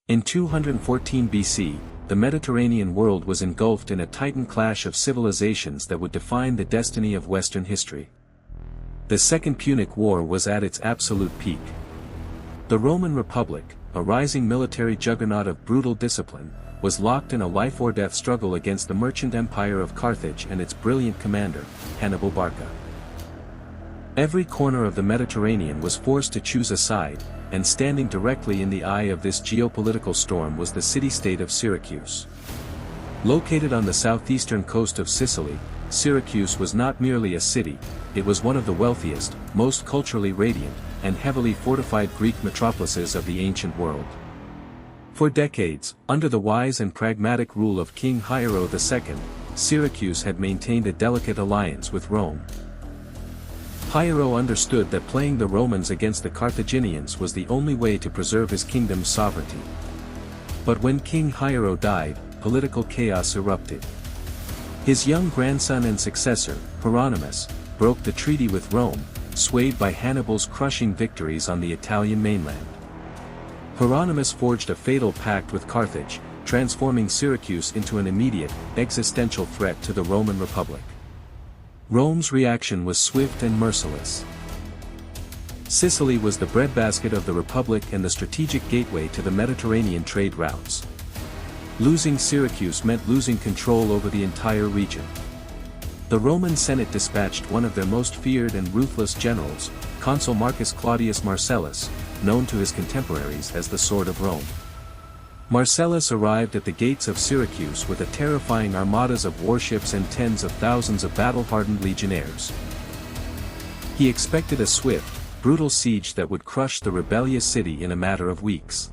In 214 BC, the Mediterranean world was engulfed in a titan clash of civilizations that would define the destiny of Western history. The Second Punic War was at its absolute peak. The Roman Republic, a rising military juggernaut of brutal discipline, was locked in a life-or-death struggle against the merchant empire of Carthage and its brilliant commander, Hannibal Barca. Every corner of the Mediterranean was forced to choose a side, and standing directly in the eye of this geopolitical storm was the city-state of Syracuse. Located on the southeastern coast of Sicily, Syracuse was not merely a city, it was one of the wealthiest, most culturally radiant, and heavily fortified Greek metropolises of the ancient world. For decades, under the wise and pragmatic rule of King Hiero II, Syracuse had maintained a delicate alliance with Rome. Hiero understood that playing the Romans against the Carthaginians was the only way to preserve his kingdom's sovereignty. But when King Hiero died, political chaos erupted. His young grandson and successor, Hieronymus, broke the treaty with Rome, swayed by Hannibal's crushing victories on the Italian mainland. Hieronymus forged a fatal pact with Carthage, transforming Syracuse into an immediate, existential threat to the Roman Republic. Rome's reaction was swift and merciless. Sicily was the breadbasket of the Republic and the strategic gateway to the Mediterranean trade routes. Losing Syracuse meant losing control over the entire region. The Roman Senate dispatched one of their most feared and ruthless generals, Consul Marcus Claudius Marcellus, known to his contemporaries as the Sword of Rome. Marcellus arrived at the gates of Syracuse with a terrifying armadas of warships and tens of thousands of battle-hardened legionnaires. He expected a swift, brutal siege that would crush the rebellious city in a matter of weeks.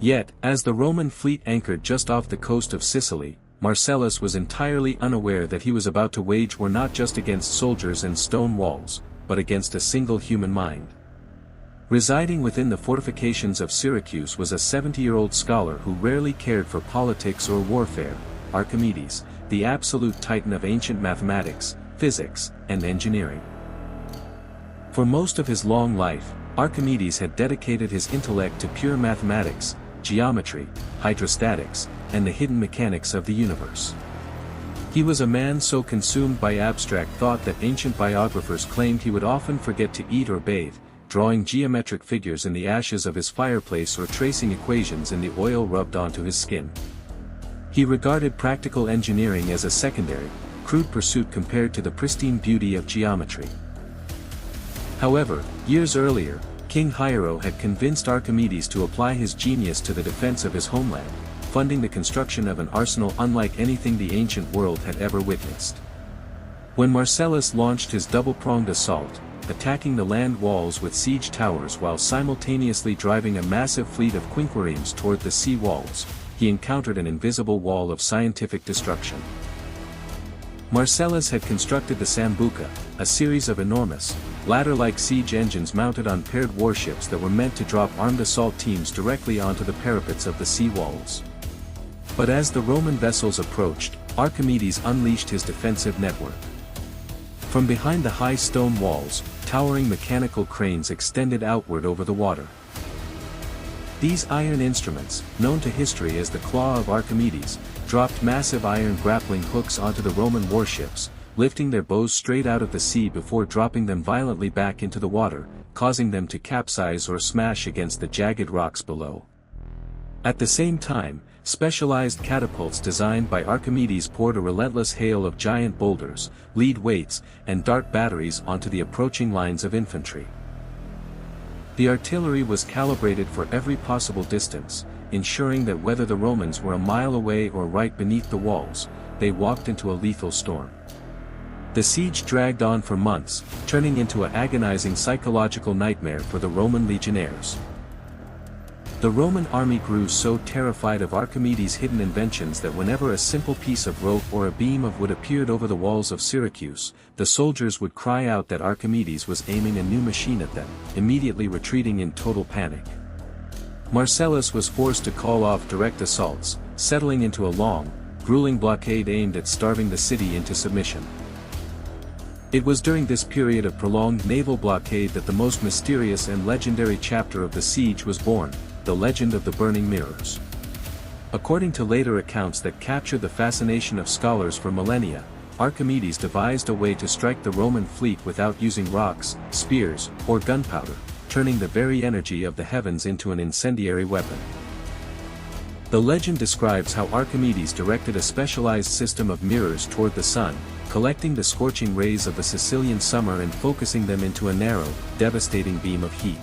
Yet, as the Roman fleet anchored just off the coast of Sicily, Marcellus was entirely unaware that he was about to wage war not just against soldiers and stone walls, but against a single human mind. Residing within the fortifications of Syracuse was a 70-year-old scholar who rarely cared for politics or warfare, Archimedes, the absolute titan of ancient mathematics, physics, and engineering. For most of his long life, Archimedes had dedicated his intellect to pure mathematics, geometry, hydrostatics, and the hidden mechanics of the universe. He was a man so consumed by abstract thought that ancient biographers claimed he would often forget to eat or bathe, drawing geometric figures in the ashes of his fireplace or tracing equations in the oil rubbed onto his skin. He regarded practical engineering as a secondary, crude pursuit compared to the pristine beauty of geometry. However, years earlier, King Hiero had convinced Archimedes to apply his genius to the defense of his homeland, funding the construction of an arsenal unlike anything the ancient world had ever witnessed. When Marcellus launched his double-pronged assault, attacking the land walls with siege towers while simultaneously driving a massive fleet of quinquiremes toward the sea walls, he encountered an invisible wall of scientific destruction. Marcellus had constructed the Sambuca, a series of enormous, ladder-like siege engines mounted on paired warships that were meant to drop armed assault teams directly onto the parapets of the sea walls. But as the Roman vessels approached, Archimedes unleashed his defensive network. From behind the high stone walls, towering mechanical cranes extended outward over the water. These iron instruments, known to history as the Claw of Archimedes, dropped massive iron grappling hooks onto the Roman warships, lifting their bows straight out of the sea before dropping them violently back into the water, causing them to capsize or smash against the jagged rocks below. At the same time, specialized catapults designed by Archimedes poured a relentless hail of giant boulders, lead weights, and dart batteries onto the approaching lines of infantry. The artillery was calibrated for every possible distance, ensuring that whether the Romans were a mile away or right beneath the walls, they walked into a lethal storm. The siege dragged on for months, turning into an agonizing psychological nightmare for the Roman legionnaires. The Roman army grew so terrified of Archimedes' hidden inventions that whenever a simple piece of rope or a beam of wood appeared over the walls of Syracuse, the soldiers would cry out that Archimedes was aiming a new machine at them, immediately retreating in total panic. Marcellus was forced to call off direct assaults, settling into a long, grueling blockade aimed at starving the city into submission. It was during this period of prolonged naval blockade that the most mysterious and legendary chapter of the siege was born, the legend of the burning mirrors. According to later accounts that capture the fascination of scholars for millennia, Archimedes devised a way to strike the Roman fleet without using rocks, spears, or gunpowder, turning the very energy of the heavens into an incendiary weapon. The legend describes how Archimedes directed a specialized system of mirrors toward the sun, collecting the scorching rays of the Sicilian summer and focusing them into a narrow, devastating beam of heat.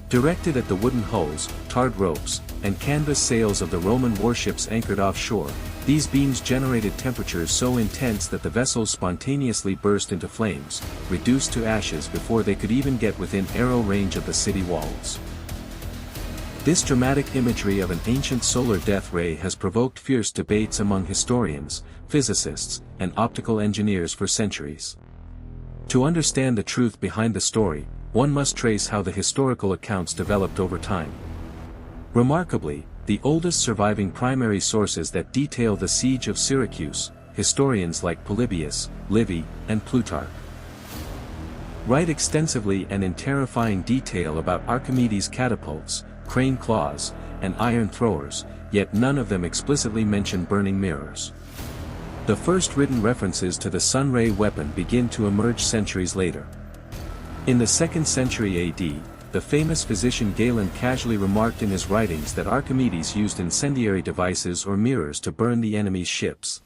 Directed at the wooden hulls, tarred ropes, and canvas sails of the Roman warships anchored offshore, these beams generated temperatures so intense that the vessels spontaneously burst into flames, reduced to ashes before they could even get within arrow range of the city walls. This dramatic imagery of an ancient solar death ray has provoked fierce debates among historians, physicists, and optical engineers for centuries. To understand the truth behind the story, one must trace how the historical accounts developed over time. Remarkably, the oldest surviving primary sources that detail the siege of Syracuse, historians like Polybius, Livy, and Plutarch, write extensively and in terrifying detail about Archimedes' catapults, crane claws, and iron throwers, yet none of them explicitly mention burning mirrors. The first written references to the sunray weapon begin to emerge centuries later. In the 2nd century AD, the famous physician Galen casually remarked in his writings that Archimedes used incendiary devices or mirrors to burn the enemy's ships.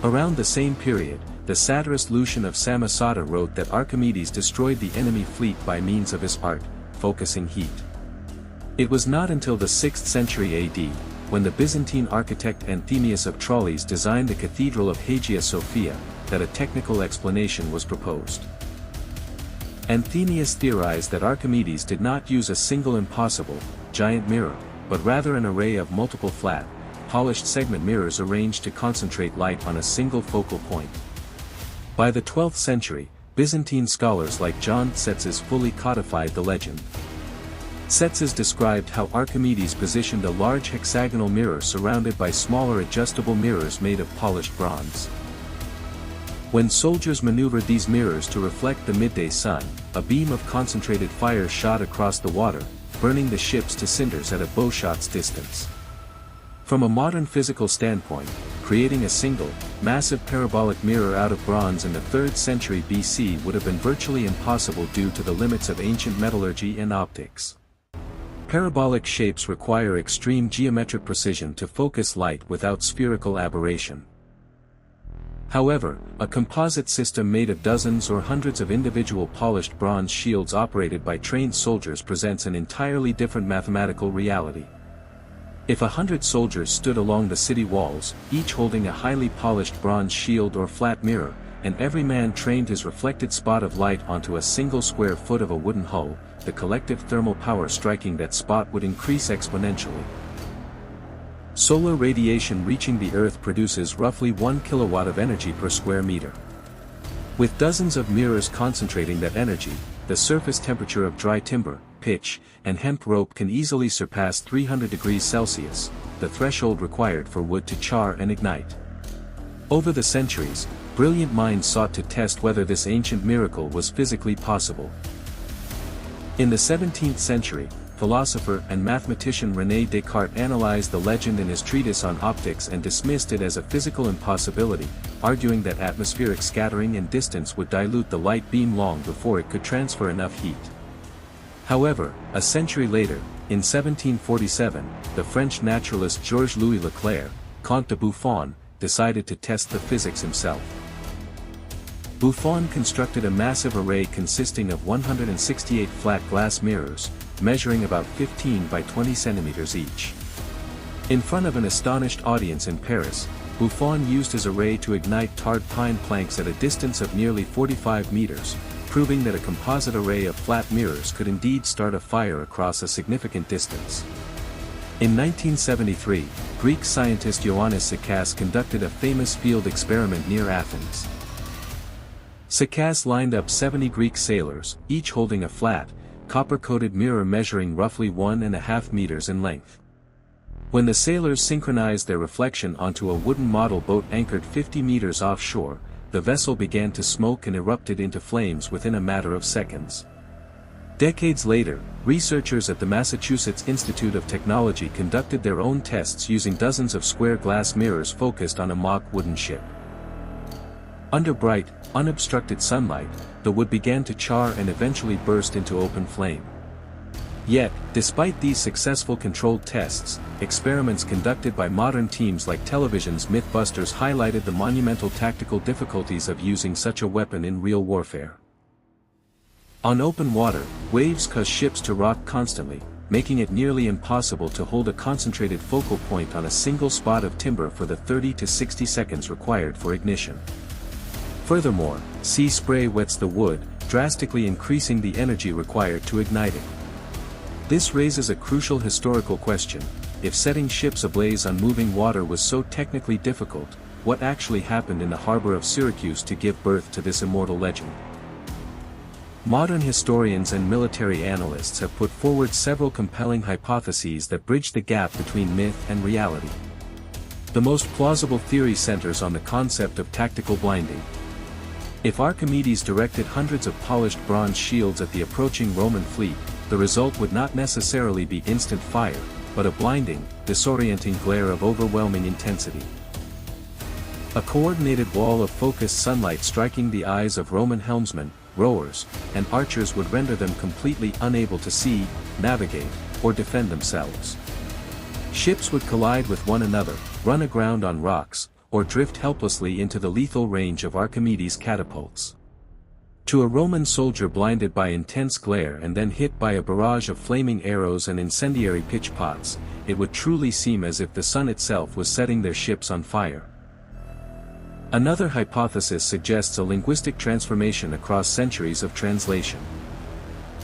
Around the same period, the satirist Lucian of Samosata wrote that Archimedes destroyed the enemy fleet by means of his art, focusing heat. It was not until the 6th century AD, when the Byzantine architect Anthemius of Tralles designed the Cathedral of Hagia Sophia, that a technical explanation was proposed. Anthemius theorized that Archimedes did not use a single impossible, giant mirror, but rather an array of multiple flat, polished segment mirrors arranged to concentrate light on a single focal point. By the 12th century, Byzantine scholars like John Tzetzes fully codified the legend. Tzetzes described how Archimedes positioned a large hexagonal mirror surrounded by smaller adjustable mirrors made of polished bronze. When soldiers maneuvered these mirrors to reflect the midday sun, a beam of concentrated fire shot across the water, burning the ships to cinders at a bowshot's distance. From a modern physical standpoint, creating a single, massive parabolic mirror out of bronze in the 3rd century BC would have been virtually impossible due to the limits of ancient metallurgy and optics. Parabolic shapes require extreme geometric precision to focus light without spherical aberration. However, a composite system made of dozens or hundreds of individual polished bronze shields operated by trained soldiers presents an entirely different mathematical reality. If 100 soldiers stood along the city walls, each holding a highly polished bronze shield or flat mirror, and every man trained his reflected spot of light onto a single square foot of a wooden hull, the collective thermal power striking that spot would increase exponentially. Solar radiation reaching the Earth produces roughly 1 kilowatt of energy per square meter. With dozens of mirrors concentrating that energy, the surface temperature of dry timber, pitch, and hemp rope can easily surpass 300 degrees Celsius, the threshold required for wood to char and ignite. Over the centuries, brilliant minds sought to test whether this ancient miracle was physically possible. In the 17th century, philosopher and mathematician René Descartes analyzed the legend in his treatise on optics and dismissed it as a physical impossibility, arguing that atmospheric scattering and distance would dilute the light beam long before it could transfer enough heat. However, a century later, in 1747, the French naturalist Georges-Louis Leclerc, Comte de Buffon, decided to test the physics himself. Buffon constructed a massive array consisting of 168 flat glass mirrors, measuring about 15 by 20 centimeters each. In front of an astonished audience in Paris, Buffon used his array to ignite tarred pine planks at a distance of nearly 45 meters, proving that a composite array of flat mirrors could indeed start a fire across a significant distance. In 1973, Greek scientist Ioannis Syracuse conducted a famous field experiment near Athens. Syracuse lined up 70 Greek sailors, each holding a flat, copper-coated mirror measuring roughly 1.5 meters in length. When the sailors synchronized their reflection onto a wooden model boat anchored 50 meters offshore, the vessel began to smoke and erupted into flames within a matter of seconds. Decades later, researchers at the Massachusetts Institute of Technology conducted their own tests using dozens of square glass mirrors focused on a mock wooden ship. Under bright, unobstructed sunlight, the wood began to char and eventually burst into open flame. Yet, despite these successful controlled tests, experiments conducted by modern teams like television's Mythbusters highlighted the monumental tactical difficulties of using such a weapon in real warfare. On open water, waves cause ships to rock constantly, making it nearly impossible to hold a concentrated focal point on a single spot of timber for the 30 to 60 seconds required for ignition. Furthermore, sea spray wets the wood, drastically increasing the energy required to ignite it. This raises a crucial historical question: if setting ships ablaze on moving water was so technically difficult, what actually happened in the harbor of Syracuse to give birth to this immortal legend? Modern historians and military analysts have put forward several compelling hypotheses that bridge the gap between myth and reality. The most plausible theory centers on the concept of tactical blinding. If Archimedes directed hundreds of polished bronze shields at the approaching Roman fleet, the result would not necessarily be instant fire, but a blinding, disorienting glare of overwhelming intensity. A coordinated wall of focused sunlight striking the eyes of Roman helmsmen, rowers, and archers would render them completely unable to see, navigate, or defend themselves. Ships would collide with one another, run aground on rocks, or drift helplessly into the lethal range of Archimedes' catapults. To a Roman soldier blinded by intense glare and then hit by a barrage of flaming arrows and incendiary pitch pots, it would truly seem as if the sun itself was setting their ships on fire. Another hypothesis suggests a linguistic transformation across centuries of translation.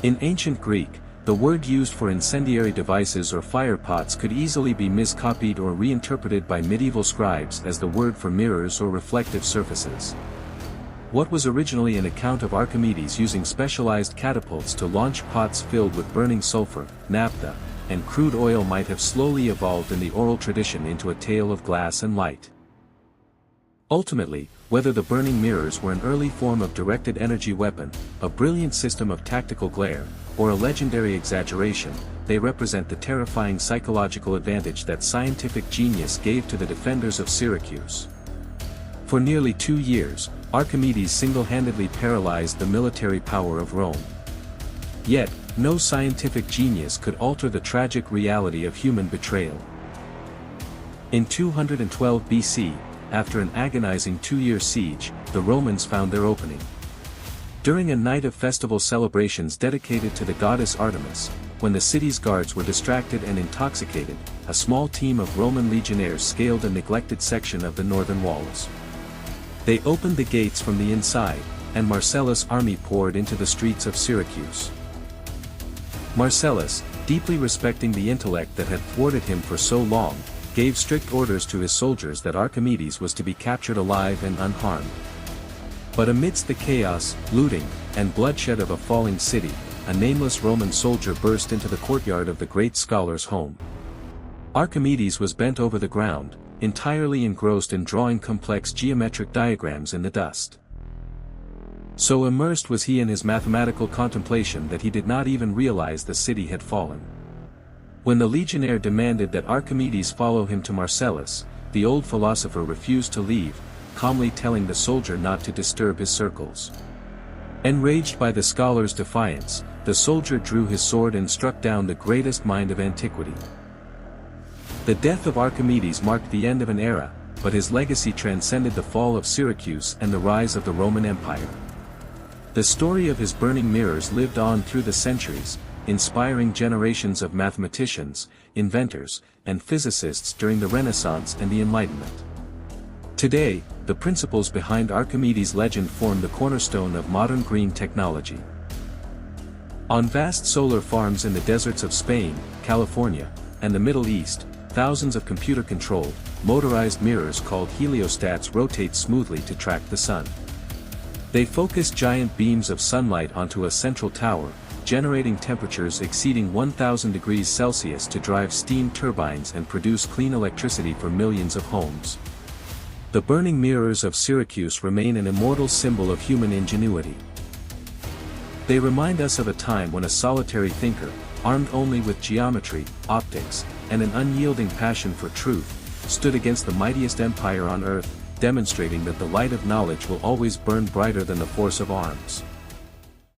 In ancient Greek, the word used for incendiary devices or fire pots could easily be miscopied or reinterpreted by medieval scribes as the word for mirrors or reflective surfaces. What was originally an account of Archimedes using specialized catapults to launch pots filled with burning sulfur, naphtha, and crude oil might have slowly evolved in the oral tradition into a tale of glass and light. Ultimately, whether the burning mirrors were an early form of directed energy weapon, a brilliant system of tactical glare, or a legendary exaggeration, they represent the terrifying psychological advantage that scientific genius gave to the defenders of Syracuse. For nearly 2 years, Archimedes single-handedly paralyzed the military power of Rome. Yet, no scientific genius could alter the tragic reality of human betrayal. In 212 BC, after an agonizing 2-year siege, the Romans found their opening. During a night of festival celebrations dedicated to the goddess Artemis, when the city's guards were distracted and intoxicated, a small team of Roman legionnaires scaled a neglected section of the northern walls. They opened the gates from the inside, and Marcellus' army poured into the streets of Syracuse. Marcellus, deeply respecting the intellect that had thwarted him for so long, gave strict orders to his soldiers that Archimedes was to be captured alive and unharmed. But amidst the chaos, looting, and bloodshed of a falling city, a nameless Roman soldier burst into the courtyard of the great scholar's home. Archimedes was bent over the ground, entirely engrossed in drawing complex geometric diagrams in the dust. So immersed was he in his mathematical contemplation that he did not even realize the city had fallen. When the legionnaire demanded that Archimedes follow him to Marcellus, the old philosopher refused to leave, calmly telling the soldier not to disturb his circles. Enraged by the scholar's defiance, the soldier drew his sword and struck down the greatest mind of antiquity. The death of Archimedes marked the end of an era, but his legacy transcended the fall of Syracuse and the rise of the Roman Empire. The story of his burning mirrors lived on through the centuries, inspiring generations of mathematicians, inventors, and physicists during the Renaissance and the Enlightenment. Today, the principles behind Archimedes' legend form the cornerstone of modern green technology. On vast solar farms in the deserts of Spain, California, and the Middle East, thousands of computer-controlled, motorized mirrors called heliostats rotate smoothly to track the sun. They focus giant beams of sunlight onto a central tower, generating temperatures exceeding 1,000 degrees Celsius to drive steam turbines and produce clean electricity for millions of homes. The burning mirrors of Syracuse remain an immortal symbol of human ingenuity. They remind us of a time when a solitary thinker, armed only with geometry, optics, and an unyielding passion for truth, stood against the mightiest empire on earth, demonstrating that the light of knowledge will always burn brighter than the force of arms.